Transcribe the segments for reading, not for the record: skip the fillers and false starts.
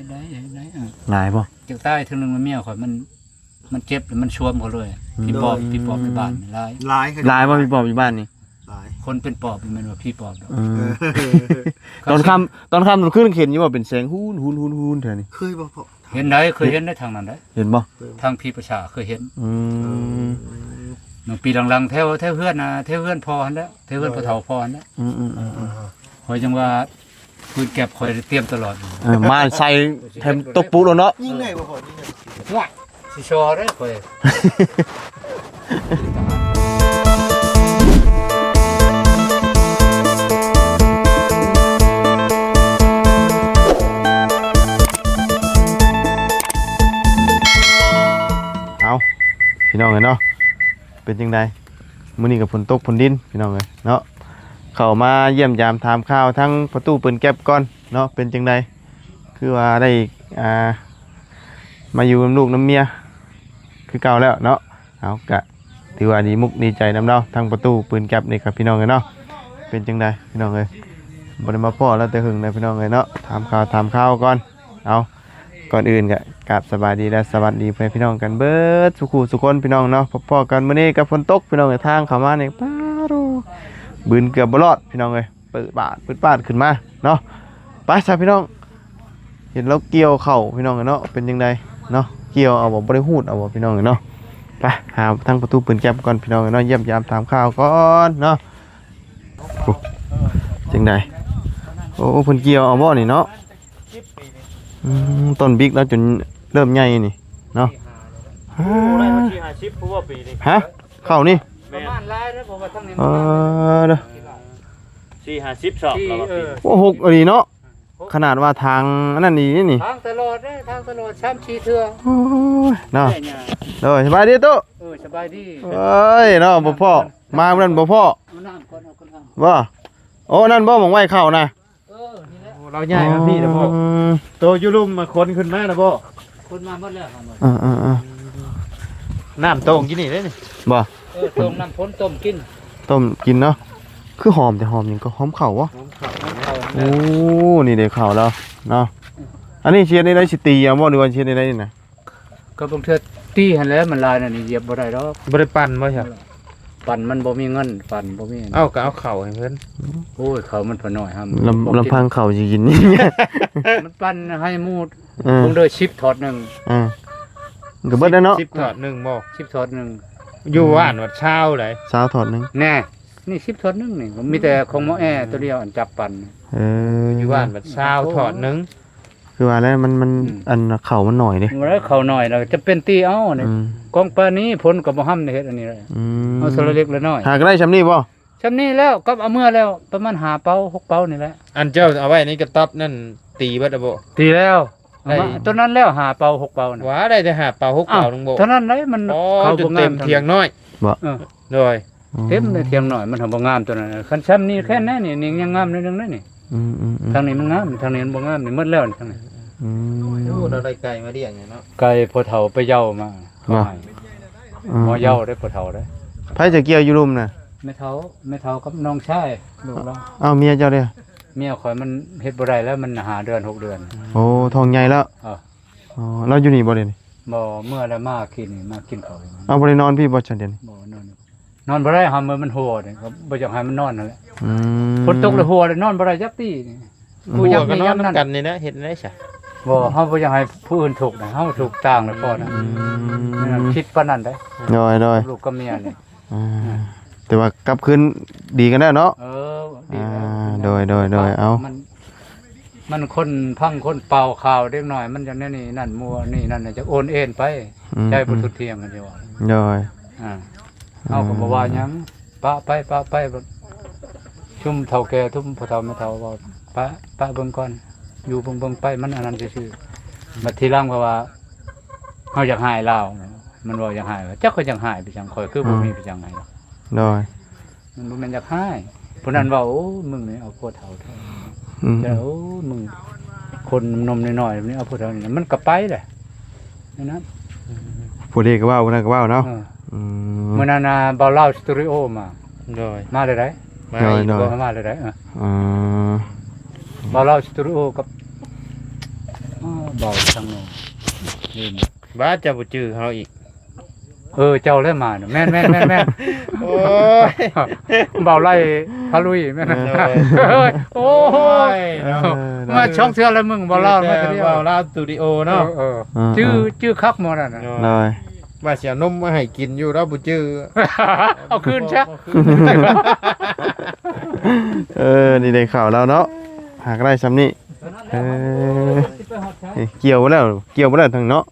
ได้หลายบ่จักใต้ถึงนึงมันเมียข่อยมันเจ็บแล้วมันชวมเขาเลยพี่ปอบในบ้านหลายหลายบ่พี่ปอบอยู่บ้านนี่คนเป็นปอบมันว่าพี่ปอบดอกตอนค่ำตอนคืนเห็นอยู่ว่าเป็นแสงฮูนแถวนี้เคยบ่พ่อเห็นได้เคยเห็นได้ทางนั้นได้เห็นบ่ทางพี่ประชาเคยเห็นปีหลังๆแถวเพื่อนนะแถวเพื่อนพอหั่นแล้วแถวเพื่อนพ่อเฒ่าพอหั่นแล้วข่อยจังว่าปืนแก็บข่อยเตรียมตลอดมาใส่แถมตกปุ๊แล้วเนาะยิงได้บ่พ่อยิงได้ว้าสิชอได้ข่อยพี่น้องเอ้ยเนาะเป็นจังไดมื้อนี้ก็ฝนตกฝนดินพี่น้องเอ้ยเนาะเข้ามาเยี่ยมยามถามข่าวทั้งประตูปืนแก๊ปก่อนเนาะเป็นจังไดคือว่าได้มาอยู่กับลูกน้ำเมียคือเก่าแล้วเนาะเอากะถือว่าดีมุกดีใจนำเนาะทั้งประตูปืนแก๊ปนี่ครับพี่น้องเอ้ยเนาะเป็นจังไดพี่น้องเอ้ยบ่ได้มาพ้อแล้วแต่หึงเลยพี่น้องเอ้ยเนาะถามข่าวก่อนเอาก่อนอื่นก็กราบสบายดีและสวัสดีเพื่อนพี่น้องกันเบิดสุคนพี่น้องเนาะพอกันมื้อนี้กับฝนตกพี่น้องทางเข้ามาเนี่ยป้าโรบืนเกือบบ่รอดพี่น้องเอ้ยเปิดปาดขึ้นมาเนาะไปซะพี่น้องเห็นแล้วเกี่ยวเข่าพี่น้องเนาะเป็นยังไงเนาะเกี่ยวเอาบ่ได้ฮู้ดเอาบ่พี่น้องเนาะไปหาทางประตูปืนแก๊ปก่อนพี่น้องเนาะเยี่ยมยามถามข่าวก่อนเนาะจังได๋โอ้เพิ่นเกี่ยวเอาบ่นี่เนาะต้นบิ๊กแล้วจนเริ่มใหญ่นี่เนาะได้มาที่50เพราะว่าปีนี้ฮะเข้านี่ประมาณหลายแล้วผมว่าทั้งนี้เด้อ40 2แล้วก็ปีโอ้หกอันนี้เนาะขนาดว่าทางนั่นนี่ทางตลอดเด้ทางตลอด3-4เทื่อโอ้ยเนาะเด้อสบายดีตุ๊สบายดีเอ้ยเนาะบ่พ่อมาเมื่อนั้นบ่พ่อน้ำก่อนเอาคนน้ำบ่โอ้นั่นบ่หม่องไว้เข้านะนี่แหละเราใหญ่มาพี่นะพ่อโตอยู่ลุ่มมาคนขึ้นมานะพ่อคนมาหมดแล้วน้ำต้มกินนี่ได้นี่บ่ต้มน้ำพ้นต้มกินเนาะคือหอมแต่หอมยังก็หอมเข่าวะโอ้นี่เด็กเข่าแล้วเนาะอันนี้เชียร์ในไรสิตีอ่ะบ่หรือว่าเชียร์ในไรนี่นะก็บางเทื่อตีหันแล้วมันลายน่ะนี่เหยียบบ่ได้ดอกบ่ได้ปั่นบ่ใช่ปั่นมันบ่มีเงินปั่นบ่มีเอ้าก็เอาเข่าให้เพิ่นโอ้ยเขามันพอน้อยครับลำพังเข่าสิกินนี่มันปั่นให้มูดคงโดย10 ถอดนึงก็เบิดแล้วเนาะ10 ถอดนึงบ่10 ถอดนึงอยู่ว่านวัดเช้าเลย20 ถอดนึงแน่นี่10 ถอดนึงนี่มีแต่ของหมอแอตัวเดียวอันจับปั่นอยู่ว่านวัดเช้าถอดนึงคือว่าแล้วมันอันเข่ามันหน่อยเด้แล้วเข่าหน่อยแล้วจะเป็นตีเอานี่กองปลานี้ผลก็บ่ห้ำในเฮ็ดอันนี้เลยเอาสละเล็กละน้อยหากได้ชำนี้บ่ชำนี้แล้วก็เอาเมื่อแล้วประมาณ5 เป้า 6 เป้านี่แหละอันเจ้าเอาไว้นี่กระต๊อบนั่นตีเบิดบ่ตีแล้วตัวนั้นแล้ว5 เป้า 6 เป้าน่ะว่าได้แต่5 เป้า 6 เป้านึงบ่เท่านั้นได้มันเข้าบ่เต็มเทียงน้อยบ่โดยเต็มเทียงน้อยมันบ่งามตัวนั้นคันชำนี้แค่นั้นนี่ยังงามนิดนึงนั่นนี่ทางนี้มันงามทางนี้มันบ่งามนี่หมดแล้วทางนี้เราได้ไก่มาเลี้ยงเนาะไก่พ่อเฒ่าไปเย้ามาบ่เย้าได้พ่อเฒ่าได้ไผจะเกี่ยวอยู่รุมน่ะแม่เฒ่ากับน้องชายลูกเราอ้าวเมียเจ้าเด้อเมียข่อยมันเฮ็ดบ่ได้แล้วมัน5 เดือน 6 เดือนโอ้ท้องใหญ่แล้วเราอยู่นี่บ่เด้นี่บ่เมื่อแล้วมากินข้าวเอาบ่ได้นอนพี่บ่ซั่นเด้นี่บ่นอนบ่ได้หามื้อมันโหดก็บ่อยากให้มันนอนนั่นแหละฝนตกแล้วหัวเลยนอนบ่ได้จักตีนี่ผู้อยากนอนนำกันนี่นะเฮ็ดได้ซะบ่เฮาบ่อยากให้ผู้อื่นทุกข์นะเฮาทุกข์ต่างแล้วพอนะคิดปานนั้นได้น้อยลูกกับเมียนี่แต่ว่ากลับคืนดีกันแล้วเนาะดีโดยเอามันคนพังคนเป่าข่าวเล็กน้อยมันจังนี่นั่นมัวนี่นั่นจะโอนเอ็นไปใจบ่ทุกเที่ยงกันสิว่าโดยเฮาก็บ่ว่าหยังปะไปชุมเฒ่าแก่ทุมพ่อเฒ่าแม่เฒ่าว่าปะเบิ่งก่อนอยู่เบิ่งไปมันอันนั้นซื่อๆบัดทีหลังก็ว่าเฮาอยากหายลาวมันว่าอยากหายจักก็อยากหายไปจังข่อยคือบ่มีไปจังไห้โดยมันบ่แม่นอยากหายผู้นั้นว่าโอ้มึงนี่เอาโคตรเฒ่าแท้แต่โอ้มึงคนนมน้อยๆนี่เอาผู้เฒ่านี่มันก็ไปแหละนั่นผู้นี้ก็ว่าผู้นั้นก็ว่าเนาะมื้อนั้นน่ะบ่าวลาวสตูดิโอมาโดยมาได้มาได้บ่าวลาวสตูดิโอกับ เบาทางโน้นลืม บ้าจะบ่จื้อเขาอีก เจ้าเลยมาน่ะแม่น โอ้ย เบาไล่พะลุยแม่นโอ้ย เออ มาช่องเทื่อแล้วมึงบ่เล่ามาเดียว เว้าลาวสตูดิโอเนาะ ชื่อคักหมดน่ะ เลย ว่าสิเอานมมาให้กินอยู่แล้วบ่จื้อ เอาคืนซะ นี่ได้ข่าวแล้วเนาะหากได้ซ้ำนี่เกี่ยวบ่แล้วทางเนาะ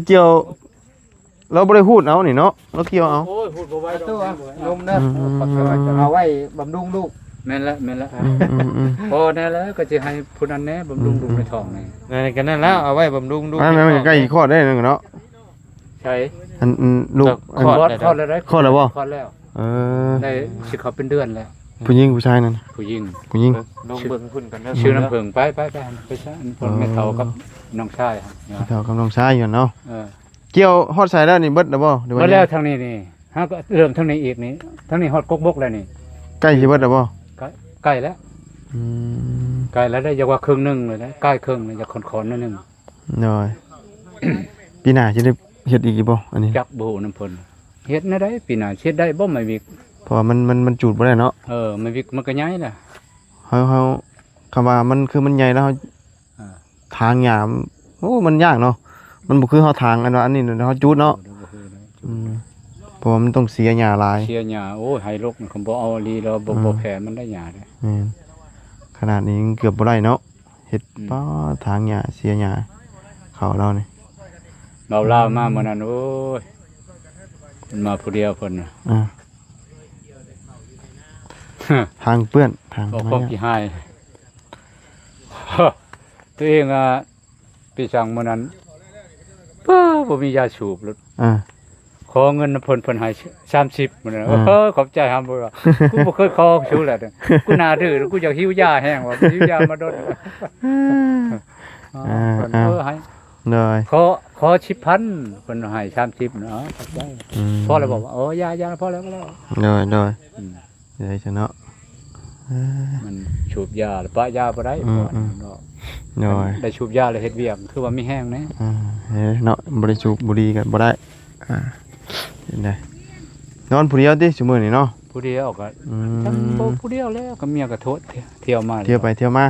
เกี่ยวเราบ่ได้พูดเอานี่เนาะเราเกี่ยวเอา โอ้ยพูดบ่ไหวดอก นมนะเอาไว้บำรุงลูก แม่นละพอแน่แล้วก็จะให้ผู้นั้นแน่บำรุงลูกในท้องนี่ นั่นก็นั่นแล้วเอาไว้บำรุงลูก มันใกล้อีกข้อได้นึงเนาะ ใช่ อันลูก คลอดแล้วได้ คลอดแล้วบ่ คลอดแล้ว ได้ สิเขาเป็นเดือนแล้ว ผู้หญิงผู้ชายนั่น ผู้หญิง ลงเบิ่งพุ่นกันเด้อ ชื่อน้ำเพิงไปซะคนแม่เฒ่ากับน้องชายครับ เท่ากับน้องชายอยู่เนาะ เออ เกี่ยวฮอดใส่แล้วนี่เบิดแล้วบ่หรือว่า มาแล้วทางนี้นี่ฮะก็เริ่มทางนี้อีกนี่ทางนี้ฮอดกกบกแล้วนี่ ใกล้สิเบิดแล้วบ่ ใกล้แล้ว อืม ใกล้แล้วได้อยากว่าครึ่งนึงเลยนะใกล้ครึ่งเลยอยากขอนๆนิดนึง น้อย ปีหน้าสิได้เฮ็ดอีกบ่อันนี้ จักบ่น้ำเพิ่นเฮ็ดแนวใดปีหน้าเฮ็ดได้บ่ไม่วิก เพราะว่ามันจูดบ่ได้เนาะ ไม่วิกมันก็ย้ายล่ะ เฮาคำว่ามันคือมันใหญ่แล้วเฮา อ่า ทางหยามโอ้มันยากเนาะมันบ่คือเฮาทางอันว่าอันนี้เฮาจูดเนาะอืมเพราะว่ามันต้องเสียหญ้าหลาย เสียหญ้าโอ้ยให้ลกมันก็บ่เอาลีแล้วบ่แผ่มันได้หญ้าเด้ แม่นขนาดนี้ยังเกือบบ่ได้เนาะเฮ็ด อืม ป้าทางหญ้าเสียหญ้าเขาเรานี่ เบาลาวมามื้อนั้นโอ้ยมันมาผู้เดียวเพิ่นน่ะ อ่าทางเปื้อนทาง บ่ ไม้ พบกี่หาย ตัวเองไปสั่งมื้อนั้นบ่มียาสูบรถ อ่า ขอเงินเพิ่นให้30มื้อนั้น อ่า ขอบใจหำบ่ว่ากูบ่เคยขอชูแหละเด้อกูน่าดื้อกูอยากหิวยาแห้งว่าหิวยามาดดให้ เลย ขอ10,000เพิ่นให้30เนาะขอบใจพอแล้วบอกว่ายาพอแล้วก็แล้ว เลย อืม เลยจะเนาะ มันสูบยาหรือปะยาบ่ได้ก่อนเนาะ เลย ได้สูบยาเลยเฮ็ดเวียกคือว่ามีแห้งนะ เนาะบริสูบบุหรี่กันบ่ได้เห็นได้นอนผู้เดียวติชั่วโมงนี้เนาะ ผู้เดียวก็จังบ่ผู้เดียวแล้วก็เมียก็โทษเที่ยวมา เที่ยวไปเที่ยวมา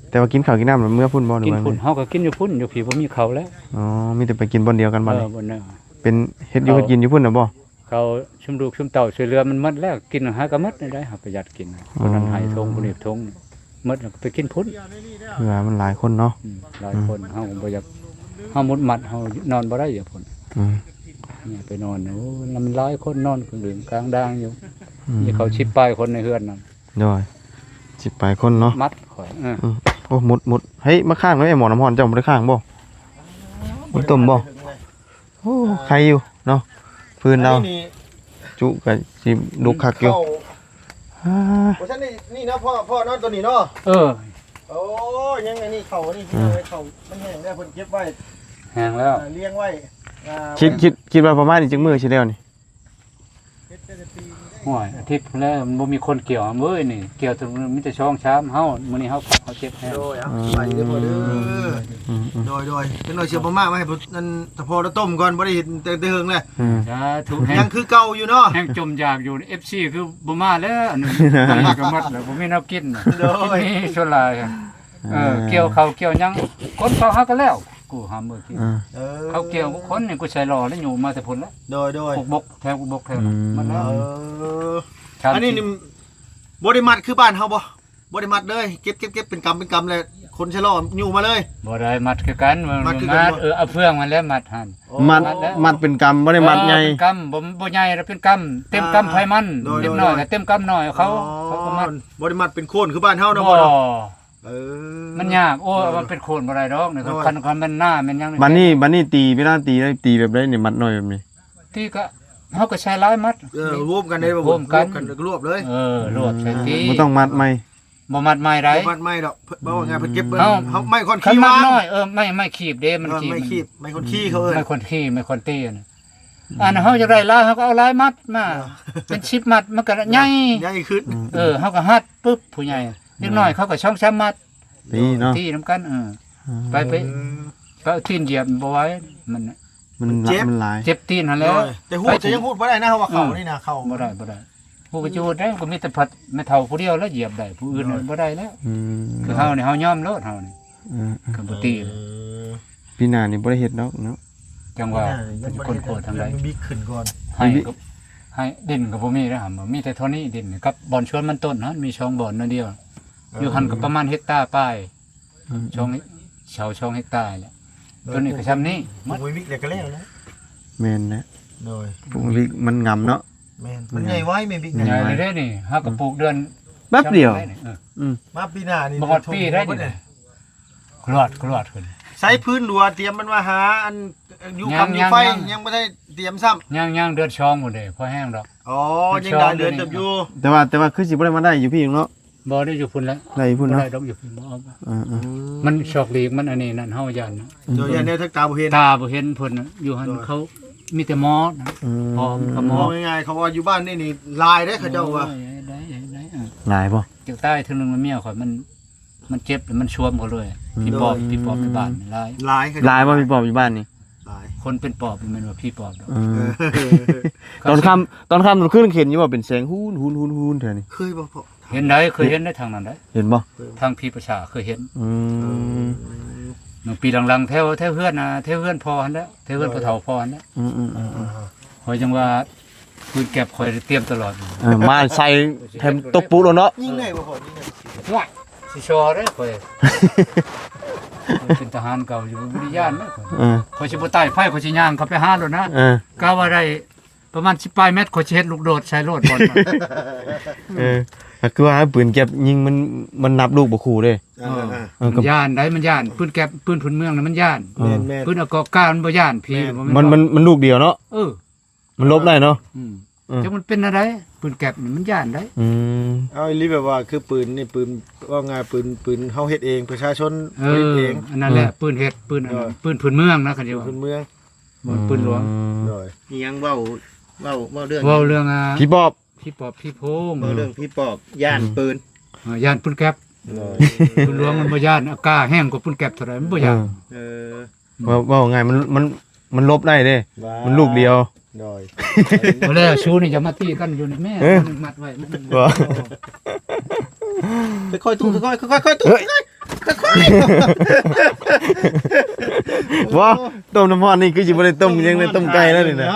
แต่ว่ากินข้าวกินน้ำเมื่อพุ่นบ่หรือ กิน ว่า พุ่นเฮาก็กินอยู่พุ่นอยู่พี่บ่มีเขาแล้ว อ๋อมีแต่ไปกินบ่อนเดียวกันบ่เลย บ่เนาะ เป็นเฮ็ดอยู่เฮ็ดกินอยู่พุ่นน่ะบ่ เขาชุมลูกชุมเต่าช่วยเหลือมันหมดแล้วกินหาก็หมดได้หาประหยัดกินคนนั้นให้ทงบ่ได้ทงหมดแล้วก็ไปกินพุ่น เพื่อมันหลายคนเนาะ หลายคนเฮาบ่อยากเฮามุดมัดเฮานอนบ่ได้อยู่พุ่น อืม เนี่ยไปนอนโอ้แล้วมันหลายคนนอนกลางกลางด่างอยู่มีเขาชิบปลายคนในเฮือนนั่น ด้วยสิไปคนเนาะ มัดข่อยโอ้มุดเฮ้ยมาข้างแล้วไอ้หมอน้ำพรเจ้าบ่ได้ข้างบ่บ่ต้มบ่โอ้ใครอยู่เนาะพื้นเราจุก็สิลุกคักอยู่ เพราะฉะนั้นนี่นะพ่อนอนตัวนี้เนาะ โอ้ยังไงนี่เขานี่เขามันแห้งแล้วเพิ่นเก็บไว้ แห้งแล้ว เลี้ยงไว้ คิดว่าประมาณนี้จังมื้อสิแล้วนี่ ห่วยอาทิตย์แล้วมันบ่มีคนเกี่ยวเอ้ยนี่เกี่ยวถึงมีแต่ช่องชามเฮามื้อนี้เฮาเจ็บแห้ง โดยไปเด้อพ่อเด้อโดยเป็นหน่อยเชียวบ่มากมาให้นั่นตะพอตะต้มก่อนบ่ได้เห็นแต่เฮิงเลย สาธุแห้ ยัง งคือเก่าอยู่เนาะ แห้งจมอยากอยู่ FC คือบ่มาแล้วอันนี้ก็หมดแล้วบ่มีแนวกินนี่ส่วนหลายเกี่ยวข้าวเกี่ยวหยังคนเขาหากันแล้วกูหามื้อกินเขาเกี่ยวคนนี่กูใส่รอแล้วอยู่มาแต่พุ่นแล้ว โดย บกแถวบกแถวมันแล้ว อันนี้นี่บ่ได้มัดคือบ้านเฮาบ่ได้มัดเลยเก็บเป็นกำเลยคนใช้ล้ออยู่มาเลย บ่ได้มัดคือกันมัดเอาเฟืองมันแล้วมัดหั่น มัดเป็นกำบ่ได้มัดใหญ่ กำบ่ใหญ่แล้วเป็นกำเต็มกำไผมันเต็มน้อยก็เต็มกำน้อยเขาก็มัด บ่ได้มัดเป็นโคนคือบ้านเฮาเนาะ บ่ บ่มันยากโอ้มันเป็นโคนบ่ได้ดอกนี่คันมันหน้ามันยัง บัดนี้ตีเวลาตีได้ตีแบบใดนี่มัดน้อยแบบนี้ ที่ก็เฮาก็ใช้หลายมัด รวมกันได้บ่ รวมกัน รวบเลย รวบใส่ตี บ่ต้องมัดใหม่ บ่มัดไม้ได้ มัดไม่ดอกบ่ว่าไงเพิ่นเก็บเฮาไม่คน คัน ขี้ มัด วาง น้อยไม่ขีบเด้มันขีบ ไม่ขี้ไม่คนขี้เขาเอิ้น ไม่คนขี้ไม่คนตีนะอันเฮาจะได้ลายเฮาก็เอาลายมัดมาเป็น10มัดมันก็ใหญ่ ใหญ่ขึ้น เฮาก็ฮัดปึ๊บผู้ใหญ่เล็กน้อยเขาก็ช่อง3มัด ตีเนาะ ตีนำกัน ไปเอาตีนเหยียบบ่ไหว้มันน่ะ มันหลาย เจ็บตีนหั่นแหล้ว แต่ฮู้จะยังพูดบ่ได้นะว่าเขานี่นะเขา บ่ได้ผู้ก็จูดได้ก็มีแต่พัดแม่เฒ่าผู้เดียวแล้วเหยียบได้ผู้อื่นบ่ได้แล้วคือเฮานี่เฮายอมโลดเฮานี่ก็บ่ตี ปีหน้านี่บ่ได้เฮ็ดดอกเนาะ จังว่าเป็นคนโคตรทางใด บิ๊กขึ้นก่อน ให้ดินก็บ่มีแล้วหั่นมีแต่เท่านี้ดินกับบ่อนชวนมันต้นหั่นมีช่องบ่อนนั่นเดียวอยู่หั่นก็ประมาณเฮกตาร์ป้ายช่องชาวช่องเฮกตาร์แหละตัวนี้ก็ซ้ำนี้ มันบิ๊กแล้วก็แล้วนะ แม่นนะ โดย ปลูกวิกมันงํเนาะ แม่นมันใหญ่ไว้แม่บิ๊ก ใหญ่เลยเด้นี่เฮาก็ปลูกเดือน แป๊บเดียว มาปีหน้านี่ บ่ฮอดปีได้นี่กรอดขึ้น ใช้พื้นดัวเตรียมมันมาหาอันอยู่คำอยู่ไฟยังบ่ได้เตรียมซ้ำ ย่างเดือนช่องหมดเด้พอแห้งดอก อ๋อยังได้เดือนเติบอยู่ แต่ว่าคือสิบ่ได้มาได้อยู่พี่เนาะ บ่ได้อยู่พุ่นแล้ว ได้อยู่พุ่น บ่ เนาะ ได้ดอกอยู่พุ่นบ่เอา อ่า มันชอกหลีกมันอันนี้นั่นเฮาย่านนะ โดยแนวทักตาบ่เห็น ตาบ่เห็นเพิ่นน่ะอยู่หั่นเขามีแต่หมอนะ พอขโม มองง่ายๆเขาว่าอยู่บ้านนี่ลายได้เขาเจ้าว่า ได้ หลายบ่ จากใต้ถึงนึงมันเมียข่อยมันเจ็บแล้วมันชวมเขาเลยพี่ปอบในบ้านหลาย ลายเขา หลายบ่พี่ปอบอยู่บ้านนี่ ลาย คนเป็นปอบมันแม่นว่าพี่ปอบดอก ตอนค่ำตอนขึ้นเข็นอยู่ว่าเป็นแสงฮูนแถวนี้ เคยบ่พอ เห็นได้เคยเห็นได้ทางนั้นได้ เห็นบ่ ทางพี่ประชาเคยเห็น ม ปีหลังๆแถวเพื่อนนะแถวเพื่อนพอหั่นแล้วแถวเพื่อนพ่อเฒ่าพอหั่นแล้ว ข่อยจังว่าปืนแก็บข่อยเตรียมตลอด มาใส่แถมตกปุ๊แล้วเนาะ ยิ่งได้บ่พอยิ่งได้ ว้ายสิชอเด้อข่อยเป็นทหารเก่าอยู่บุรีย่านนะข่อยสิบ่ตายไฟข่อยสิย่างเข้าไปหาแล้วนะกะว่าได้ประมาณ10ปลายเมตรข่อยสิเฮ็ดลูกโดดใส่โลดบ่อนคือว่าปืนเก็บยิงมันนับลูกบ่คู่เด้ ย่านได้มันย่านปืนแก็บปืนพื้นเมืองน่ะมันย่าน แม่น ปืนอากาศกลางมันบ่ย่านพี่ มันลูกเดียวเนาะ มันลบได้เนาะ จังมันเป็นอะไรปืนแก็บนี่มันย่านได้ เอาอีหลีแบบว่าคือปืนนี่ปืนว่าง่ายปืนเฮาเฮ็ดเองประชาชนผลิตเอง อันนั้นแหละปืนเฮ็ดปืนปืนพื้นเมืองนะคันเดียว พื้นเมือง ปืนหลวง โดยมียังเว้าเรื่อง เว้าเรื่องพี่ปอบ พี่โพง เรื่องพี่ปอบย่านปืน ย่านปืนแก็บปืนหลวงมันบ่ย่านอากาศแห้งกว่าปืนแก็บเท่าไหร่มันบ่ย่าน ว่าไงมันลบได้เด้มันลูกเดียว โดย บ่แล้วชูนี่จะมาตีกันอยู่นี่แม่มัดไว้มัน ค่อยๆตู้ค่อยๆตู้ค่อย ว่าต้มน้ำร้อนนี่คือสิบ่ได้ต้มยังได้ต้มไก่แล้วนี่นะ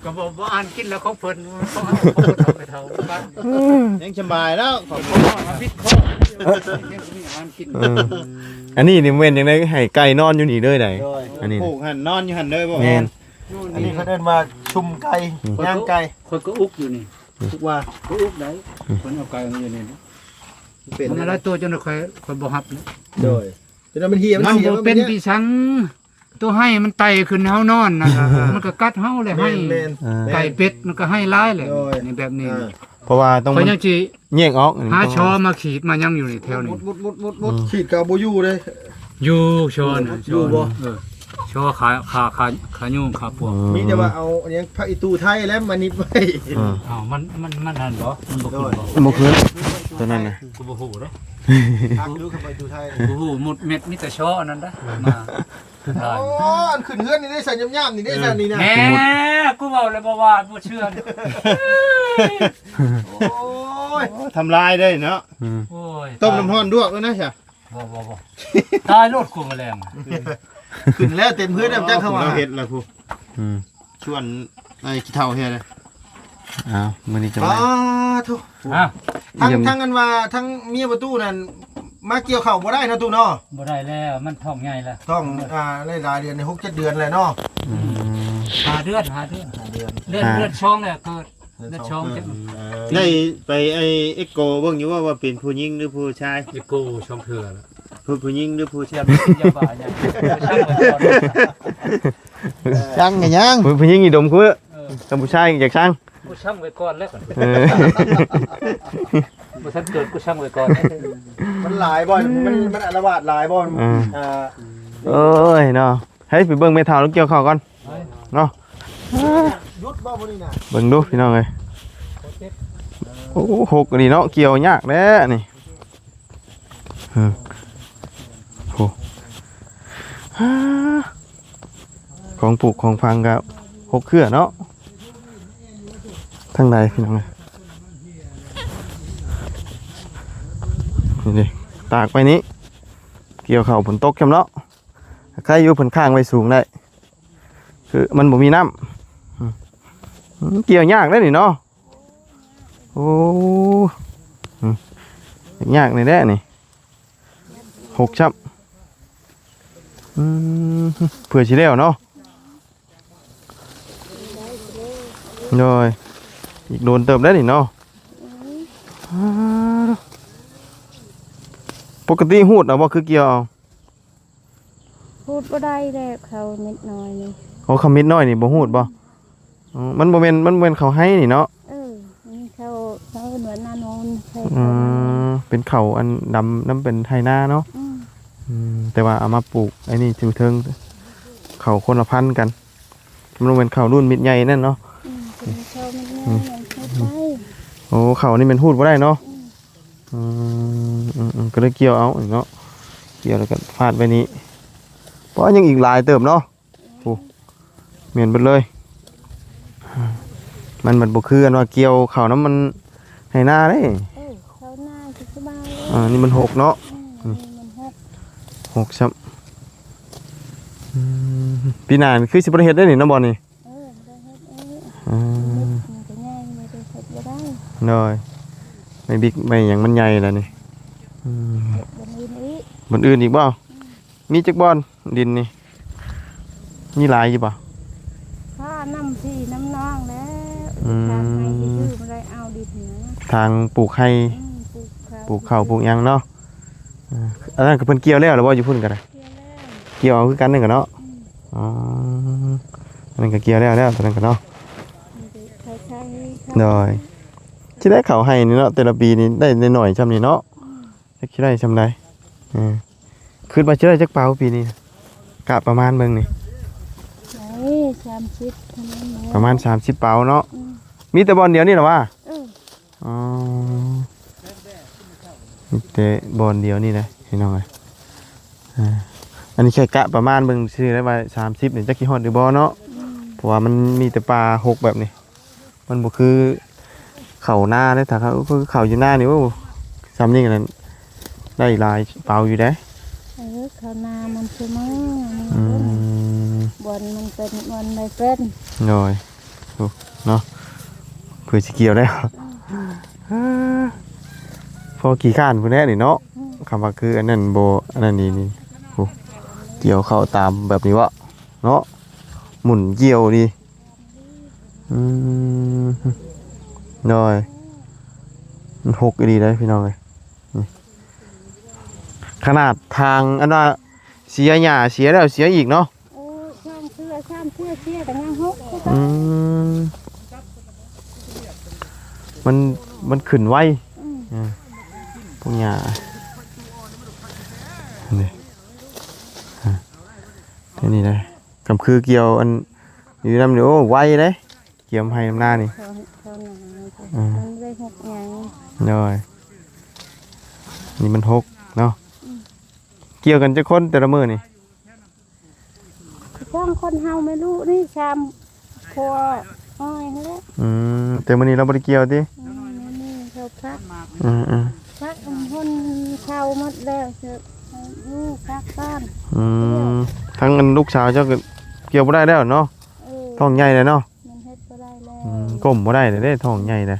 ก็บ่อ่านกินแล้วของเพิ่นเขาไปเท่าบ้าน ยังสบายแล้วขอบ พิษคอยังมีอ่านกิน อันนี้นี่แม่นยังได้ให้ไก่นอนอยู่นี่เด้อได้อันนี้ ผูกหันนอนอยู่หันเลยบ่ แม่น อันนี้เขาเดินมาชุมไก่ย่างไก่ คนก็อุกอยู่นี่ ทุกว่า ก็อุกได้คนเอาไก่มาอยู่นี่มันอะไรตัวจนคนบ่ฮับนะ โดยจะมันเหี่ยว มันบ่เป็นพี่ชังตัวให้มันไต่ขึ้นเฮานอนนะมันก็กัดเฮาเลยให้ไก่เป็ดมันก็ให้ร้ายเลยนี่แบบนี้ เพราะว่าต้อง เพราะยังสิ แยกออก หาชอมาขีดมายังอยู่ในแถวนี้ มุดขีดกับบ่อยู่เลย อยู่ชอนะอยู่บ่ชอขายุ่งขาปวก มีแต่ว่าเอาอันนี้พระอิตูไทยแล้วมานิดไว้ อ้าวมันนั่นบ่มันบ่ขึ้นบ่ บ่คืนตัวนั้นน่ะ กูบ่ฮู้เด้ ทักดูกับพระอิตูไทย กูฮู้หมดเม็ดมีแต่ชออันนั้นเด้มาถ่าย อ๋ออันขึ้นเฮือนนี่ได้ใส่ย่ำๆนี่ได้ใส่นี่นะ แหมกูเว้าเลยบ่ว่าบ่เชื่อ โอ้ยทำลายได้เนาะ โอ้ย ต้มน้ำร้อนดวกแล้วนะใช่ บ่ตายโลดกูแมลง ขึ้นแล้วเต็มพื้นแล้วจังเข้ามา เราเฮ็ดแล้วผู้ชวนไอ้ขี้เฒ่าเฮ็ดเลย อ้าวมื้อนี้จะ อ้า มา ทุ ฮะ ทั้งกันว่าทั้งเมียประตูนั่นมาเกี่ยวเข่าบ่ได้นะตู้เนาะ บ่ได้แล้วมันท้องใหญ่แล้ว ต้องหลายเดือนใน6-7 เดือนเลยเนาะ หาเดือนเลือดช่องเนี่ยเกิดเลือดช่องจะ ได้ไปไอ้เอ็กโกเบิ่งอยู่ว่าเป็นผู้หญิงหรือผู้ชาย อีกูช่องเถื่อแล้ว ผู้หญิงหรือผู้ชาย ยาบ้าเนี่ยช่างไว้ก่อน ยังไงยัง ผู้หญิงอีดมคือกับผู้ชายอยากช่าง กูช่างไว้ก่อนแล้วก่อนบ่ทันเกิดกูช่างไว้ก่อน มันหลายบ่มันอารวาสหลายบ่เอ้ยเนาะให้ไปเบิ่งแม่เฒ่าแล้วเกี่ยวข้าวก่อนเนาะ ยุดบ่บ่นี่น่ะ เบิ่งดูพี่น้องเอ้ยโอ้หกนี่เนาะเกี่ยวยากแท้นี่ ฮ่าของปลูกของพังกับหกเครือเนาะทางใดพี่น้องนี่ดิตากไปนี้เกี่ยวเข่าฝนตกจำเนาะใครอยู่ผลข้างไว้สูงได้คือมันบ่มีน้ำเกี่ยวยากได้นี่เนาะโอ้ยากนี่แน่นี่หกชับเผื่อชิเล้วเนาะโดยอีกโดนเติมได้นี่เนาะปกติหูดเอาบ่คือเกี่ยวเอา พูดบ่ได้แล้วเขานิดหน่อยนี่ เขาคำมิดน้อยนี่บ่หูดบ่มันบ่แม่นเขาให้นี่เนาะนี่เขาเหมือนนาโนนใช่ เป็นเขาอันดำน้ำเป็นไทนาเนาะแต่ว่าเอามาปลูกไอ้นี่ถึงเทิงเขาคนละพันกันมันเป็นเขารุ่นมิดใหญ่นั่นเนาะเขาไม่ง่ายไม่ไป โอ้เขานี่เป็นหูดบ่ได้เนาะก็เลยเกี่ยวเอาเนาะเกี่ยวแล้วก็ฟาดไปนี้เพราะยังอีกหลายเติมเนาะโอ้เหม็นหมดเลยมันบ่คือกันว่าเกี่ยวเขาน้ำมันให้หน้าเด้เขาหน้าสบายนี่มันหกเนาะหกซ้ำปีหน้าคือสิบประเทศได้หนิน้ำบอลนี่เลยไม่บิ๊กไม่อย่างมันใหญ่แล้วนี่บนอื่นอีกบ่มีจักบอลดินนี่นี่ลายอยู่ป่ะถ้าน้ำพี่น้ำน้องแล้วทางให้ยืมอะไรเอาดินนะทางปลูกให้ปลูกข้าวปลูกยังเนาะอันนั้นก็เพิ่นเกี่ยวแล้วหรือว่าอยู่พุ่นกันเกี่ยวเอาคือกันนึงกันเนาะอ๋ออันนั้นก็เกี่ยวแล้วตอนนั้นกันเนาะโดยที่ได้เขาให้นี่เนาะแต่ละปีนี่ได้หน่อยจำนี่เนาะคิดได้จำได้ขึ้นมาจะได้จักเปล่าปีนี้กะประมาณเบิ่งนี่ประมาณ30เปล่าเนาะมีแต่บอลเดียวนี่หรอวะอ๋อมีแต่บอลเดียวนี่นะพี่น้องเลยอันนี้แค่กะประมาณเบิ่งชื่อได้ว่า30นี่จักกี่ฮอดหรือบอเนาะเพราะว่ามันมีแต่ปลาหกแบบนี้มันบ่คือเข่าหน้าได้ถ้าเขาคือเข่าอยู่หน้านี่โอ้ซ้ำนี่กันได้ลายเปล่าอยู่ได้เขาหน้ามันใช่ไหมบอลมันเป็นบอลไม่เป็นหน่อยเนาะเพื่อสิเกี่ยวได้พอกี่ข้านพวกนี้นี่เนาะคำว่าคืออันนั้นโบอันนั้นนี่เกี่ยวเข้าตามแบบนี้วะเนาะหมุนเกี่ยวดีหน่อยมันหกดีได้พี่น้องเลยขนาดทางอันว่าเสียหญ้าเสียแล้วเสียอีกเนาะช่างเสื้อแต่ยังหกมันขึ้นไวพวกหญ้านี่เลยกำคือเกี่ยวอันอยู่น้ำเดี๋ยวไวเลยเกี่ยวให้น้ำหน้านี่เลยนี่มันหกเนาะเกี่ยวกันจะคนแต่ละมือนี่ช่างคนเฮาไม่รู้นี่ชามพออ้อยแล้วแต่มื้อนี้เราบ่ได้เกี่ยวตินี่เขาพักพักคนเช่าหมดแล้วพักบ้านทั้งลูกสาวเจ้าก็เกี่ยวบ่ได้แล้วเนาะท้องใหญ่เลยเนาะมันเฮ็ดบ่ได้แล้วก้มบ่ได้เลยเด้ท้องใหญ่เลย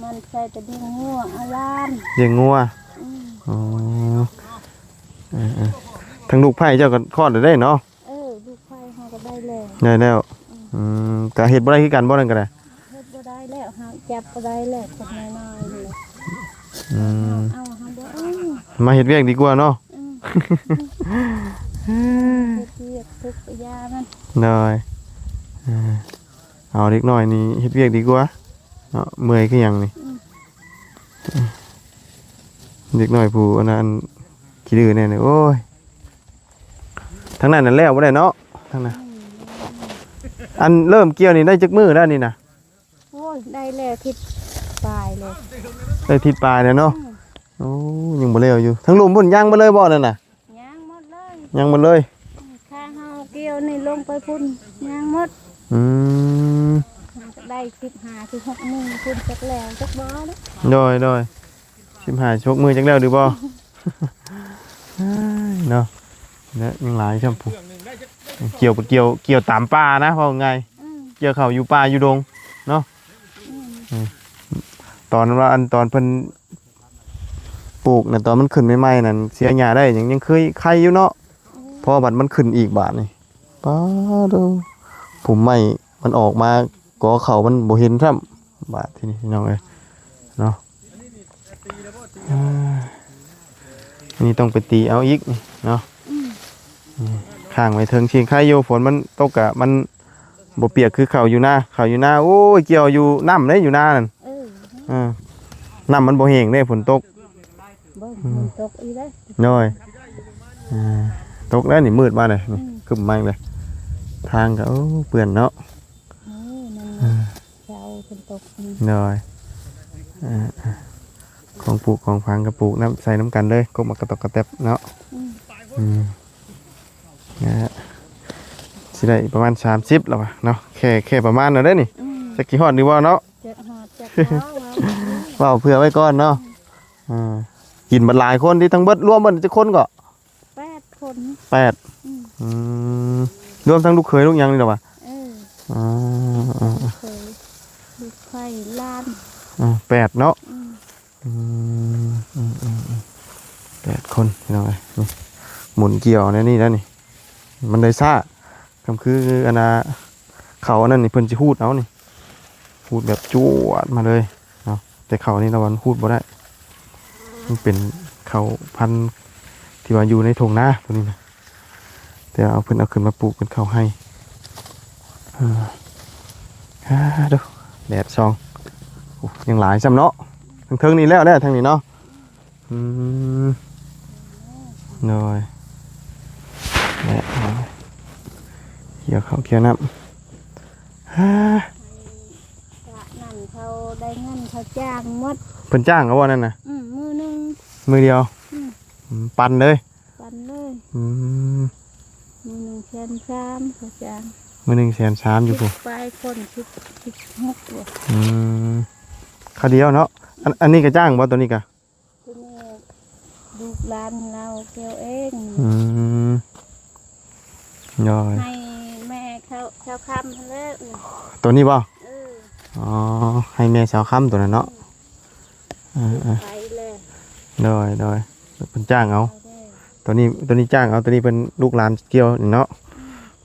มันใส่แต่เลี้ยงงัวอาลามเลี้ยงงัวทั้งลูกไผ่เจ้าก็คลอดได้เนาะลูกไผ่เฮาก็ได้แล้วได้แล้วก็เฮ็ดบ่ได้คือกันบ่นั่นก็ได้เฮ็ดบ่ได้แล้วเฮาจับบ่ได้แล้วคนน้อยๆนี่เอาเฮาบ่มาเฮ็ดเวียกดีกว่าเนาะเฮ็ดเวียกทุกยามันได้เอาเล็กน้อยนี่เฮ็ดเวียกดีกว่าเนาะเมื่อยคือหยังนี่เด็กน้อยผู้อันนั้นขี้ดื้อแน่โอ้ยทั้งนั้นนั่นแล้วบ่ได้เนาะทั้งนั้นอันเริ่มเกี่ยวนี่ได้จักมื้อแล้วนี่นะโอ้ยได้แล้วทิศปลายเลยได้ทิศปลายแล้วเนาะโอ้ยังบ่แล้วอยู่ทั้งลุมพุ่นย่างบ่เลยบ่นั่นน่ะย่างหมดเลย ยังหมดเลย ข้าเฮาเกี่ยวนี่ลงไปพุ่นย่างหมด อืม ได้15-16มื้อพุ่นจักแล้วจักบ่เด้อ โดย15ชกมือจังแล้วดีบ่ เนาะเนี่ยยังหลายช่ำผู้เกี่ยวตามป่านะเพราะไง เกี่ยวเขาอยู่ป่าอยู่ดงเนาะตอนว่าตอนเพิ่นปลูกน่ะตอนมันขึ้นใหม่ๆนั่นเสียหญ้าได้ยังเคยไข่อยู่เนาะพอบัดมันขึ้นอีกบาดนี่ป้าดูผมใหม่มันออกมากอเขามันบ่เห็นซ้ำบาดที่นี่น้องเอ้ยเนาะนี่ต้องไปตีเอาอีกเนาะข้างไว้เทิงเชียงไข่อยู่ฝนมันตกอะมันบ่เปียกคือเขาอยู่หน้าโอ้ยเกี่ยวอยู่น้ำเลยอยู่หน้านั่นน้ำมันบ่แห้งเด้ฝนตก บ่มันตกอีเด้อ น้อยตกแล้วนี่มืดมาเลยนี่ครึ้มมาเลยทางก็เปื้อนเนาะ มันเช้าฝนตก น้อยของปลูกของพังกระปลูกน้ำใส่น้ำกันเลยก็มากระตอกกระแตบเนาะนะฮะสิได้ประมาณ30แล้ววะเนาะแค่ประมาณนั้นเด้อนี่จะกี่ฮอดดีบ่เนาะ จักฮอดจักบ่ ว่าเผื่อไว้ก่อนเนาะกินบัดหลายคนที่ทั้งเบิดรวมเบิดจะคนก็ 8 คน 8รวมทั้งลูกเขยลูกหยังนี่หรอวะเคยลูกไข่ล้าน 8เนาะ8คนพี่น้องเอ้ยนี่หมุนเกี่ยวนี่แล้วนี่มันได้ซ่าคำคืออันน่ะเขาอันนั้นนี่เพิ่นสิฮูดเอานี่ฮูดแบบจวดมาเลยเนาะแต่เขานี่เราวันฮูดบ่ได้มันเป็นเขาพันธุ์ที่ว่าอยู่ในทุ่งนาตัวนี้นะแต่เอาเพิ่นเอาขึ้นมาปลูกเป็นเขาให้ดูแดดซองยังหลายซ้ำเนาะทางนี้แล้วทางนี้เนาะเลยเนี่ยเกี่ยวข้าวเกี่ยวน้ำ กะนั่นเขาได้เงินเขาจ้างหมด เพิ่นจ้างเขาว่านั่นน่ะ มือหนึง มือเดียวปันเลย ปันเลย มือหนึงแสนสามเขาจ้าง มือ130,000อยู่ปุ๊ ไปคน16ตัว ข้าวเดียวเนาะอันนี้ก็จ้างบ่ตัวนี้ก็ ที่นี่ลูกหลานเราเกี่ยวเอง ย่อย ให้แม่เขาคำแล้ว ตัวนี้บ่ เออ อ๋อให้แม่สาวค้ำตัวนั้นเนาะ ไปแล้ว โดยเพิ่นจ้างเอา เอาเด้อ ตัวนี้จ้างเอาตัวนี้เป็นลูกหลานเกี่ยวนี่เนาะ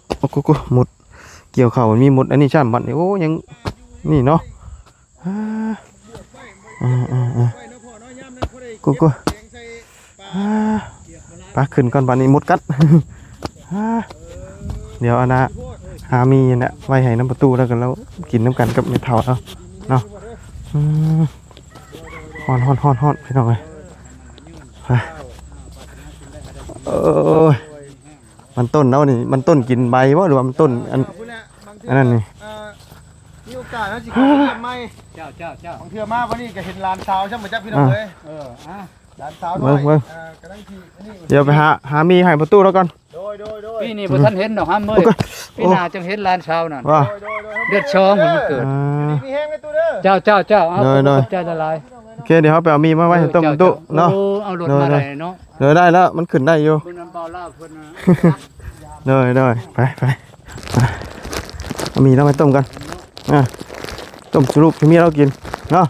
โอ้กูหมุดเกี่ยวเข้ามันมีหมุดอันนี้ช่ำบัดนี่โอ้ยังนี่เนาะกูปลาขึ้นก่อนบัดนี้หมุดกัด เดี๋ยวอันน่ะหามีเนี่ยไว้ให้น้ำประตูแล้วกันแล้วกินน้ำกันกับเม็ดเถาเอาเนาะฮ้อนพี่น้องเลยไปมันต้นแล้วนี่มันต้นกินใบวะหรือว่ามันต้นอันนั้นนี่ มีโอกาสนะสิเขาเรียกไม่ เจ้า บางเทื่อมาวันนี้ก็เห็นลานสาวใช่ไหมจ๊ะพี่น้องเลยลานสาวน้อยกำลังขี่นี่ เดี๋ยวไปหามีให้ประตูแล้วก่อน โดย พี่นี่บ่ทันเห็นดอกห้ามเมื่อยพี่นาจังเห็นลานเช้านั่น ว่า เดือดช้องมันเกิด มีแห้งในตู้เด้อ เจ้าเอาเจ้าละลาย โอเคเดี๋ยวเขาไปเอามีมาไว้ให้ต้มตู้เนาะ เอารถมาได้เนาะ เดี๋ยวได้แล้วมันขึ้นได้อยู่ เพิ่นน้ำเปล่าลาเพิ่นนะ เลยไปเอามีแล้วไปต้มกันต้มสรุปให้มีเรากินเนาะ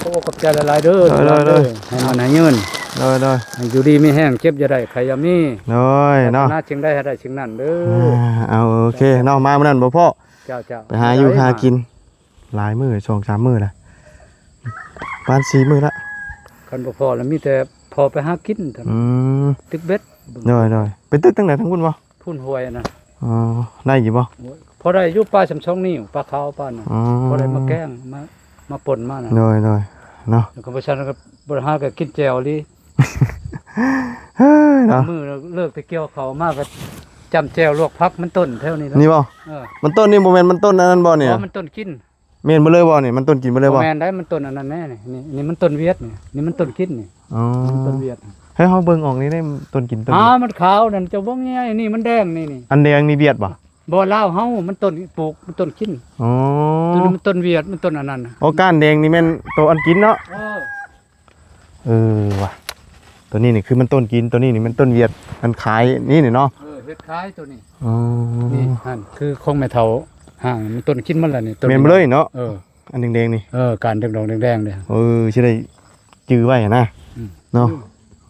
ตัวกับใจละลายเด้อให้มันให้ยืน เลย ให้อยู่ดีมีแห้งเจ็บอย่าได้ใครอย่ามี เลยเนาะ น่าจึงได้ให้ได้จึงนั่นเด้อ เอาโอเคเนาะมาเมื่อนั้นบ่พ่อ เจ้า ไปหาอยู่หากินหลายมื้อ2-3 มื้อละประมาณ4 มื้อละ คันบ่พอแล้วมีแต่พอไปหากินเท่านั้นตึกเบ็ด เลยไปตึกตั้งไหนทั้งคุณบ่ พุ่นหวยนะ อ๋อได้อยู่บ่ พอได้อยู่ปลาสำช่องนี่ปลาขาวปลาน่ะพอได้มาแกงมาป่นมาน่ะ เลยเนาะ แล้วก็บ่ชันก็บ่หาก็กินแจ่วลิ เฮ้ยเนาะ มื้อเลิกไปเกี่ยวเขามาก็จำแจ่วลวกผักมันต้นแถวนี้แล้ว นี่บ่มันต้นนี่บ่แม่นมันต้นอันนั้นบ่เนี่ย เพราะมันต้นกิน แม่นบ่เลยบ่นี่มันต้นกินบ่เลยบ่ แม่นได้มันต้นอันนั้นแน่นี่มันต้นเวียดนี่มันต้นกินนี่ อ๋อ มันต้นเวียด ให้เฮาเบิ่งออกนี่ได้ต้นกินต้น มันขาวนั่นเจ้าบ่งใหญ่นี่มันแดงนี่ อันแดงนี่เบียดบ่ บ่ลาวเฮามันต้นปลูกมันต้นกิน อ๋อ ต้นนี้มันต้นเวียดมันต้นอันนั้นน่ะ โอ้ก้านแดงนี่แม่นตัวอันกินเนาะ เออ ว่ะตัวนี้นี่คือมันต้นกินตัวนี้นี่มันต้นเวียดมันขายนี่นี่เนาะ เฮ็ดคล้ายตัวนี้ อ๋อ นี่หั่นคือของแม่เฒ่าห่างมันต้นกินมันล่ะนี่ต้น แม่นบ่เลยเนาะ เออ อันแดงๆนี่ การแดงๆแดงๆเนี่ย สิได้จื้อไว้นะ อืม เนาะ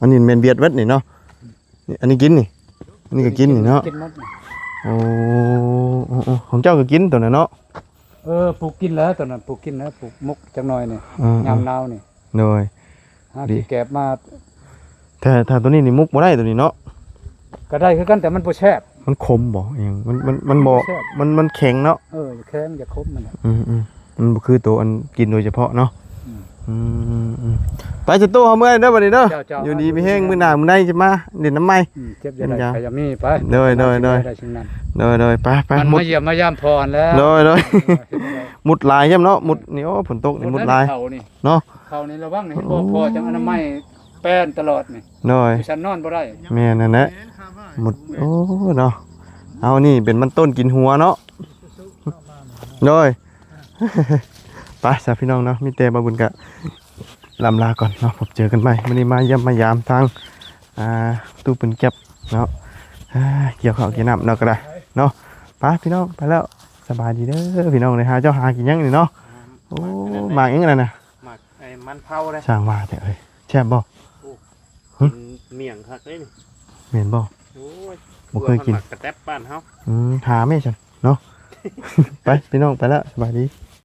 อันนี้แม่นเบียดเบิดนี่เนาะนี่อันนี้กินนี่อันนี้ก็กินนี่เนาะ กินหมดนี่ โอ้ของเจ้าก็กินตัวนั้นเนาะ ปลูกกินแล้วตอนนั้นปลูกกินแล้วปลูกมุกจังหน่อยนี่ยามหนาวนี่ โดย หาที่แก็บมา ถ้าตัวนี้นี่มุกบ่ได้ตัวนี้เนาะ ก็ได้คือกันแต่มันบ่แซ่บ มันขมบ่อหยังมันบ่ แซ่บ มันแข็งเนาะ อย่าแข็งอย่าคมมันน่ะ มันบ่คือตัวอันกินโดยเฉพาะเนาะ อืม ไปจะตู้เฮาเมื่อยเด้อบัดนี้เด้อ เจ้า อยู่ดีมีแห้งมื้อหน้ามื้อใดจะมาเล่นน้ำไม้ เจ็บอย่าได้ใครจะมีไป โดย ได้ชิ้นนั้น โดยไป มัน มุด มาเยี่ยมมายามพรแล้ว โดยมุดลายย่ำเนาะมุดนี่โอ้ฝนตกนี่มุดลาย เขานี่ เนาะ เขานี่ระวังนี่บ่พอจังอนามัยแป้นตลอดนี่ โดย ฉันนอนบ่ได้ แม่นั่นแหละหมดโอ้เนาะเอานี่เป็นมันต้นกินหัวเนาะโดย ไปสาพี่น้องเนาะมีแต่บาบุญกะลำลาก่อนเนาะพบเจอกันใหม่วันนี้มาเยี่ยมมายามทางตู้ปืนแก๊ปเนาะเกี่ยวข้าวเกี่ยวน้ำเนาะก็ได้เนาะไปพี่น้องไปแล้วสบายดีเด้อพี่น้องเลยหาเจ้าหากินยังนี่เนาะโอ้หมากยังไงนะ หมักไอ้มันเผาเลย ช่างว่าแต่เอ้ยแช่บบ่ กินเมี่ยงคักเลยนี่ เหม็นบ่ โอ้ย บ่เคยกิน หมักกระแตบบ้านเฮา หาไม่ใช่เนาะ ไปพี่น้องไปแล้วสบายดี